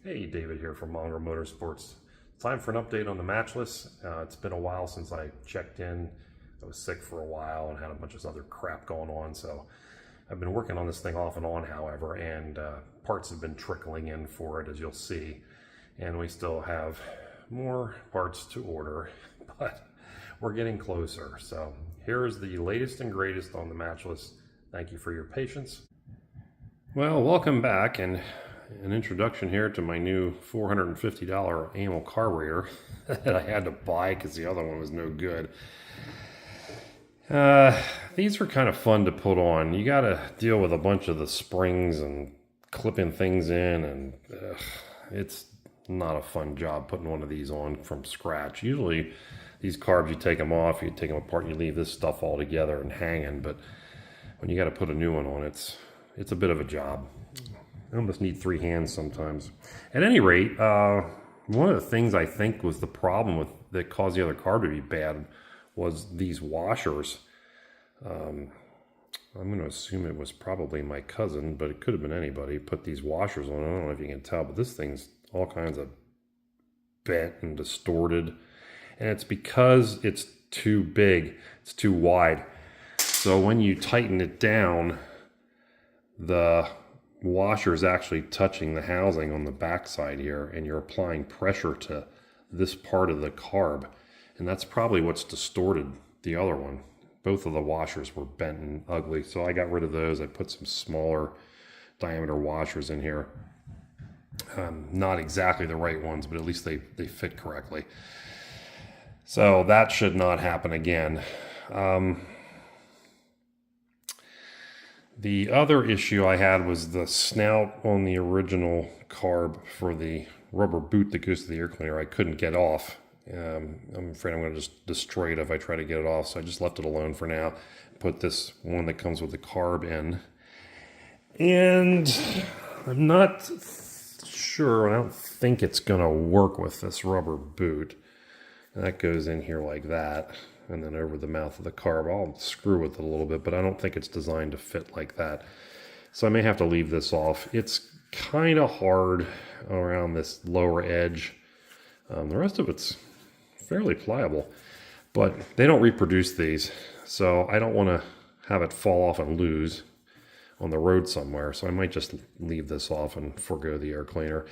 Hey, David here from Mongrel Motorsports. Time for an update on the Matchless. It's been a while since I checked in. I was sick for a while and had a bunch of other crap going on, so I've been working on this thing off and on, however, and parts have been trickling in for it, as you'll see, and we still have more parts to order, but we're getting closer. So here's the latest and greatest on the Matchless. Thank you for your patience. Well, welcome back, and an introduction here to my new $450 ammo carburetor that I had to buy because the other one was no good. These were kind of fun to put on. You got to deal with a bunch of the springs and clipping things in, and it's not a fun job putting one of these on from scratch. Usually these carbs, you take them off, you take them apart, you leave this stuff all together and hanging, but when you got to put a new one on, it's a bit of a job. I almost need three hands sometimes. At any rate, one of the things I think was the problem that caused the other carb to be bad was these washers. I'm going to assume it was probably my cousin, but it could have been anybody. Put these washers on. I don't know if you can tell, but this thing's all kinds of bent and distorted. And it's because it's too big. It's too wide. So when you tighten it down, the washer is actually touching the housing on the backside here, and you're applying pressure to this part of the carb, and that's probably what's distorted the other one. Both of the washers were bent and ugly, so I got rid of those. I put some smaller diameter washers in here. Not exactly the right ones, but at least they fit correctly. So that should not happen again. The other issue I had was the snout on the original carb for the rubber boot that goes to the air cleaner. I couldn't get off. I'm afraid I'm going to just destroy it if I try to get it off, so I just left it alone for now. Put this one that comes with the carb in. And I'm not sure, I don't think it's going to work with this rubber boot. And that goes in here like that, and then over the mouth of the carb. I'll screw with it a little bit, but I don't think it's designed to fit like that. So I may have to leave this off. It's kind of hard around this lower edge. The rest of it's fairly pliable, but they don't reproduce these, so I don't want to have it fall off and lose on the road somewhere. So I might just leave this off and forego the air cleaner.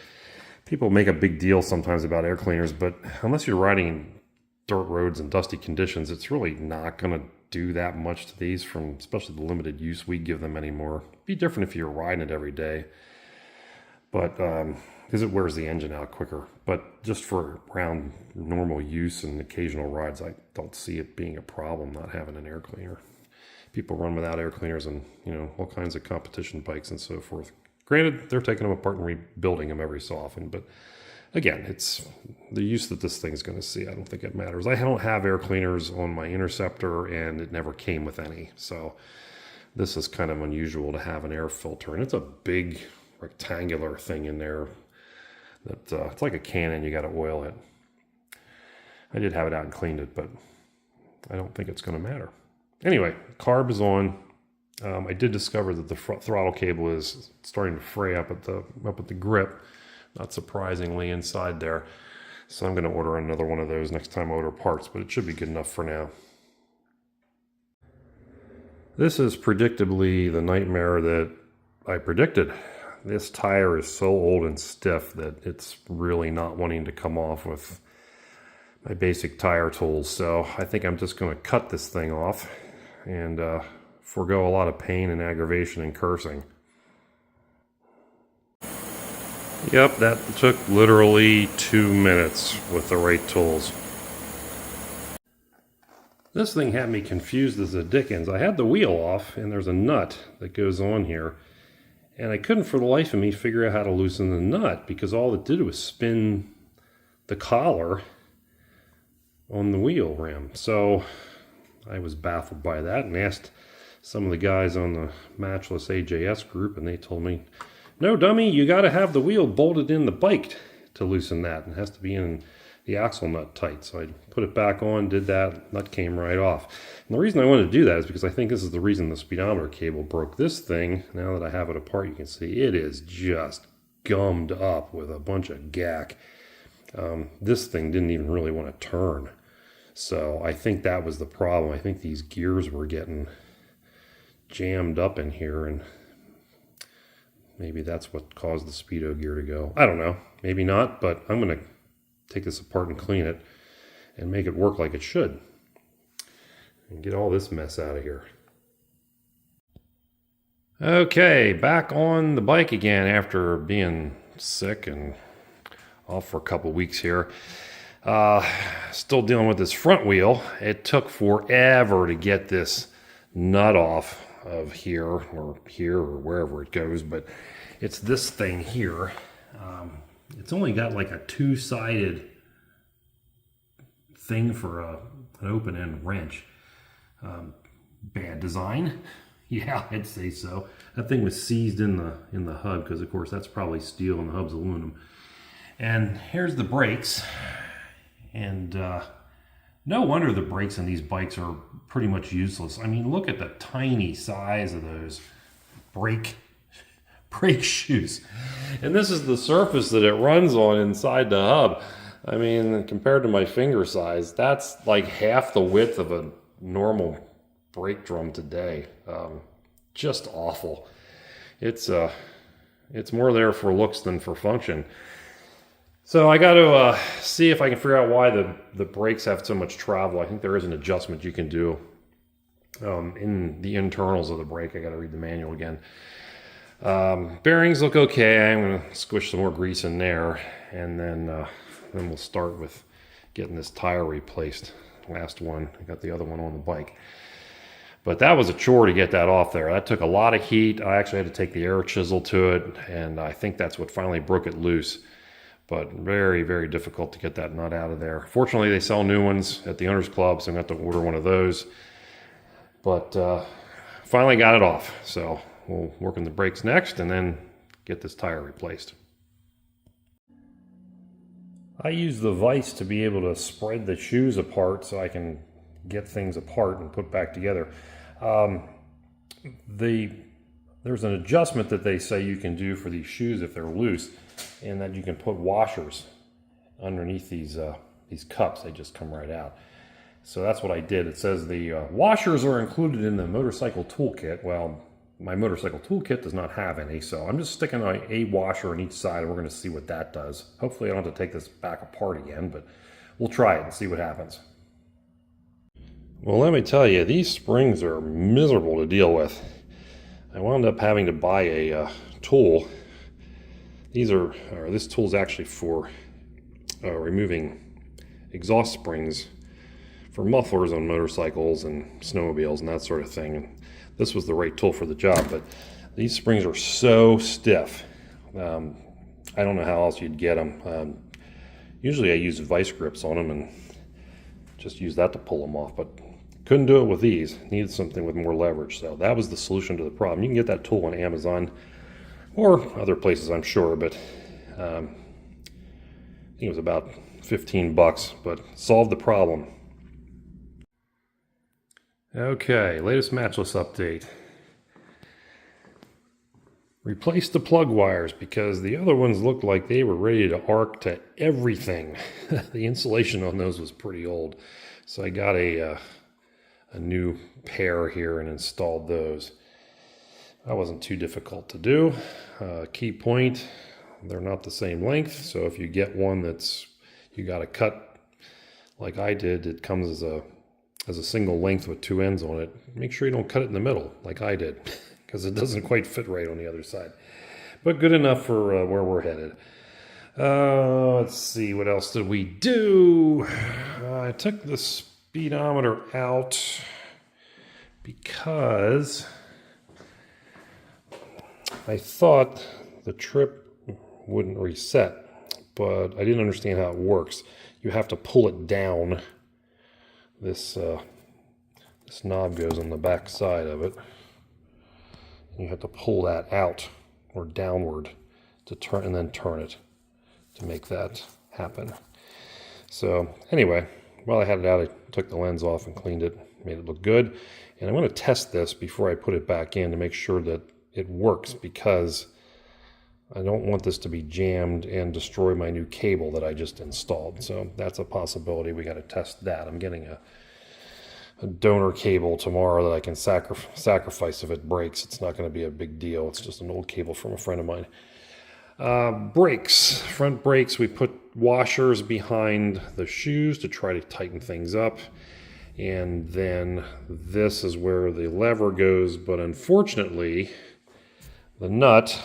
People make a big deal sometimes about air cleaners, but unless you're riding in dirt roads and dusty conditions, it's really not going to do that much to these, from especially the limited use we give them anymore. It'd be different if you're riding it every day, but because it wears the engine out quicker. But just for around normal use and occasional rides, I don't see it being a problem not having an air cleaner. People run without air cleaners and, you know, all kinds of competition bikes and so forth. Granted, they're taking them apart and rebuilding them every so often, but again, it's the use that this thing's going to see. I don't think it matters. I don't have air cleaners on my Interceptor, and it never came with any. So this is kind of unusual to have an air filter, and it's a big rectangular thing in there that it's like a cannon. You got to oil it. I did have it out and cleaned it, but I don't think it's going to matter. Anyway, carb is on. I did discover that the throttle cable is starting to fray up at the grip, not surprisingly, inside there. So I'm going to order another one of those next time I order parts, but it should be good enough for now. This is predictably the nightmare that I predicted. This tire is so old and stiff that it's really not wanting to come off with my basic tire tools. So I think I'm just going to cut this thing off and forego a lot of pain and aggravation and cursing. Yep, that took literally 2 minutes with the right tools. This thing had me confused as the dickens. I had the wheel off, and there's a nut that goes on here, and I couldn't for the life of me figure out how to loosen the nut, because all it did was spin the collar on the wheel rim. So I was baffled by that and asked some of the guys on the Matchless AJS group, and they told me, no, dummy, you got to have the wheel bolted in the bike to loosen that. It has to be in the axle nut tight. So I put it back on, did that, nut came right off. And the reason I wanted to do that is because I think this is the reason the speedometer cable broke. This thing, now that I have it apart, you can see it is just gummed up with a bunch of gack. This thing didn't even really want to turn. So I think that was the problem. I think these gears were getting jammed up in here, and maybe that's what caused the speedo gear to go. I don't know. Maybe not, but I'm going to take this apart and clean it and make it work like it should. And get all this mess out of here. Okay, back on the bike again after being sick and off for a couple weeks here. Still dealing with this front wheel. It took forever to get this nut off of here or wherever it goes, but it's this thing here. It's only got like a two-sided thing for an open-end wrench. Bad design. Yeah, I'd say so. That thing was seized in the hub because, of course, that's probably steel and the hub's aluminum. And here's the brakes. And no wonder the brakes on these bikes are pretty much useless. I mean, look at the tiny size of those brake shoes. And this is the surface that it runs on inside the hub. I mean, compared to my finger size, that's like half the width of a normal brake drum today. Just awful. It's more there for looks than for function. So I got to see if I can figure out why the brakes have so much travel. I think there is an adjustment you can do in the internals of the brake. I got to read the manual again. Bearings look okay. I'm going to squish some more grease in there, and then we'll start with getting this tire replaced. Last one. I got the other one on the bike. But that was a chore to get that off there. That took a lot of heat. I actually had to take the air chisel to it, and I think that's what finally broke it loose. But very, very difficult to get that nut out of there. Fortunately, they sell new ones at the Owners Club, so I'm going to have to order one of those. But finally got it off. So we'll work on the brakes next and then get this tire replaced. I use the vise to be able to spread the shoes apart so I can get things apart and put back together. There's an adjustment that they say you can do for these shoes if they're loose, and that you can put washers underneath these cups. They just come right out. So that's what I did. It says the washers are included in the motorcycle toolkit. Well, my motorcycle toolkit does not have any, so I'm just sticking a washer on each side, and we're going to see what that does. Hopefully I don't have to take this back apart again, but we'll try it and see what happens. Well, let me tell you, these springs are miserable to deal with. I wound up having to buy a tool. This tool is actually for removing exhaust springs for mufflers on motorcycles and snowmobiles and that sort of thing. And this was the right tool for the job, but these springs are so stiff. I don't know how else you'd get them. Usually I use vice grips on them and just use that to pull them off, but couldn't do it with these. Needed something with more leverage. So that was the solution to the problem. You can get that tool on Amazon or other places, I'm sure, but I think it was about $15, but solved the problem. Okay, latest Matchless update. Replaced the plug wires because the other ones looked like they were ready to arc to everything. The insulation on those was pretty old. So I got a new pair here and installed those. That wasn't too difficult to do. Key point, they're not the same length, so if you get one that's you got to cut like I did, it comes as a single length with two ends on it. Make sure you don't cut it in the middle like I did, because it doesn't quite fit right on the other side. But good enough for where we're headed. Let's see, what else did we do? I took the speedometer out because I thought the trip wouldn't reset, but I didn't understand how it works. You have to pull it down. This knob goes on the back side of it. You have to pull that out or downward to turn, and then turn it to make that happen. So anyway, while I had it out, I took the lens off and cleaned it, made it look good. And I'm going to test this before I put it back in to make sure that it works, because I don't want this to be jammed and destroy my new cable that I just installed. So that's a possibility. We got to test that. I'm getting a donor cable tomorrow that I can sacrifice if it breaks. It's not going to be a big deal. It's just an old cable from a friend of mine. Brakes, front brakes. We put washers behind the shoes to try to tighten things up. And then this is where the lever goes. But unfortunately, the nut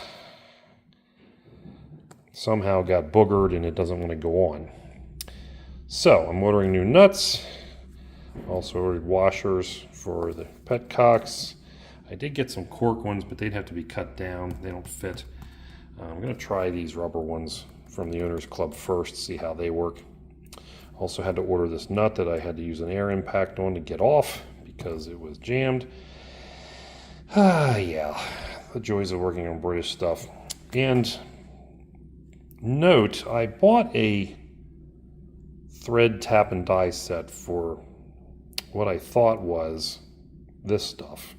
somehow got boogered and it doesn't want to go on. So I'm ordering new nuts. Also ordered washers for the petcocks. I did get some cork ones, but they'd have to be cut down. They don't fit. I'm going to try these rubber ones from the Owners Club first, see how they work. Also had to order this nut that I had to use an air impact on to get off because it was jammed. Yeah, the joys of working on British stuff. And note, I bought a thread tap and die set for what I thought was this stuff.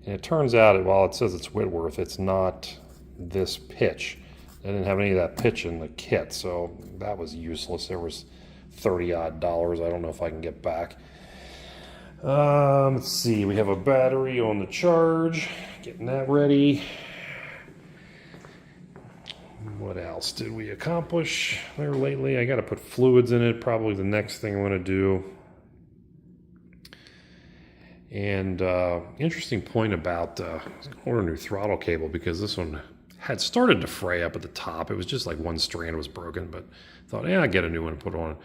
And it turns out, while it says it's Whitworth, it's not this pitch. I didn't have any of that pitch in the kit, so that was useless. There was $30 odd. I don't know if I can get back. Let's see, we have a battery on the charge. Getting that ready. What else did we accomplish there lately? I got to put fluids in it, probably the next thing I want to do. And interesting point about order a new throttle cable, because this one had started to fray up at the top. It was just like one strand was broken, but thought, yeah, I'll get a new one and put it on.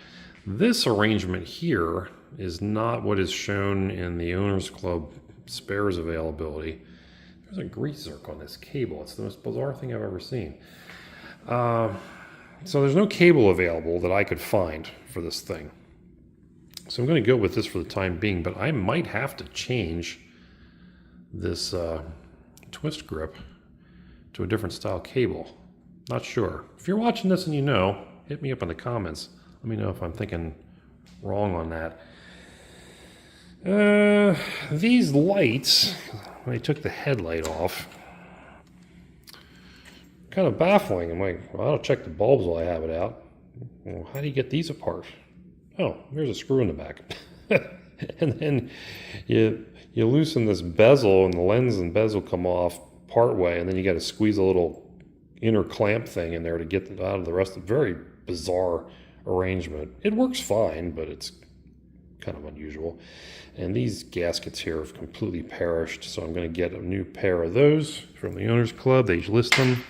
This arrangement here is not what is shown in the Owners Club spares availability. There's a grease zerk on this cable. It's the most bizarre thing I've ever seen. So there's no cable available that I could find for this thing. So I'm going to go with this for the time being, but I might have to change this twist grip to a different style cable. Not sure. If you're watching this and you know, hit me up in the comments. Let me know if I'm thinking wrong on that. These lights, when I took the headlight off, kind of baffling. I'm like, well, I'll check the bulbs while I have it out. Well, how do you get these apart? Oh, there's a screw in the back. And then you loosen this bezel, and the lens and bezel come off part way, and then you got to squeeze a little inner clamp thing in there to get out of the rest of very bizarre arrangement. It works fine, but it's kind of unusual. And these gaskets here have completely perished, so I'm going to get a new pair of those from the Owners Club. They list them.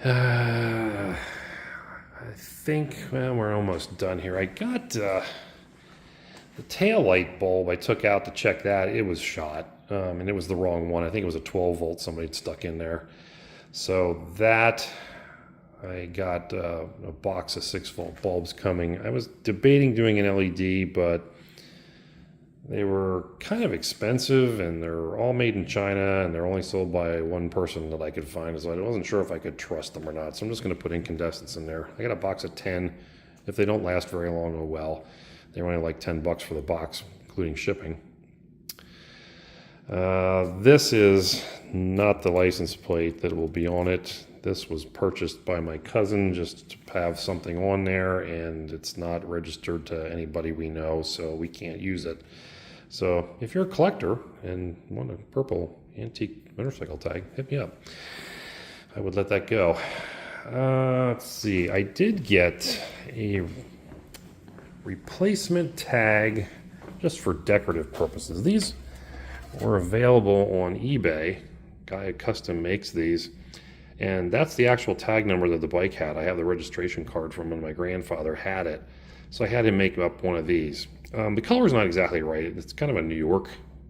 I think, well, we're almost done here. I got the tail light bulb I took out to check that. It was shot, and it was the wrong one. I think it was a 12 volt somebody had stuck in there. So that, I got a box of 6 volt bulbs coming. I was debating doing an LED, but they were kind of expensive, and they're all made in China, and they're only sold by one person that I could find, so I wasn't sure if I could trust them or not. So I'm just going to put incandescents in there. I got a box of 10. If they don't last very long, oh well. They're only like $10 for the box, including shipping. This is not the license plate that will be on it. This was purchased by my cousin just to have something on there, and it's not registered to anybody we know, so we can't use it. So if you're a collector and want a purple antique motorcycle tag, hit me up. I would let that go. Let's see. I did get a replacement tag just for decorative purposes. These were available on eBay. Guy custom makes these. And that's the actual tag number that the bike had. I have the registration card from when my grandfather had it. So I had him make up one of these. The color's not exactly right. It's kind of a New York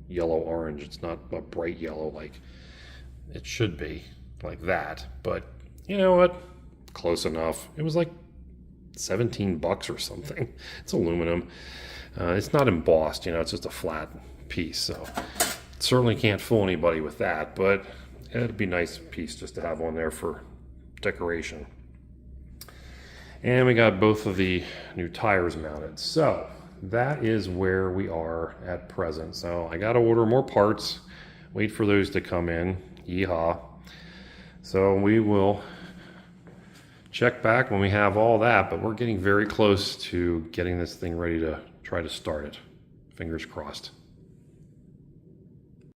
yellow-orange. It's not a bright yellow like it should be, like that. But you know what? Close enough. It was like $17 or something. It's aluminum. It's not embossed, you know, it's just a flat piece. So certainly can't fool anybody with that, but it'd be a nice piece just to have on there for decoration. And we got both of the new tires mounted. So that is where we are at present. So I got to order more parts, wait for those to come in. Yeehaw. So we will check back when we have all that, but we're getting very close to getting this thing ready to try to start it. Fingers crossed.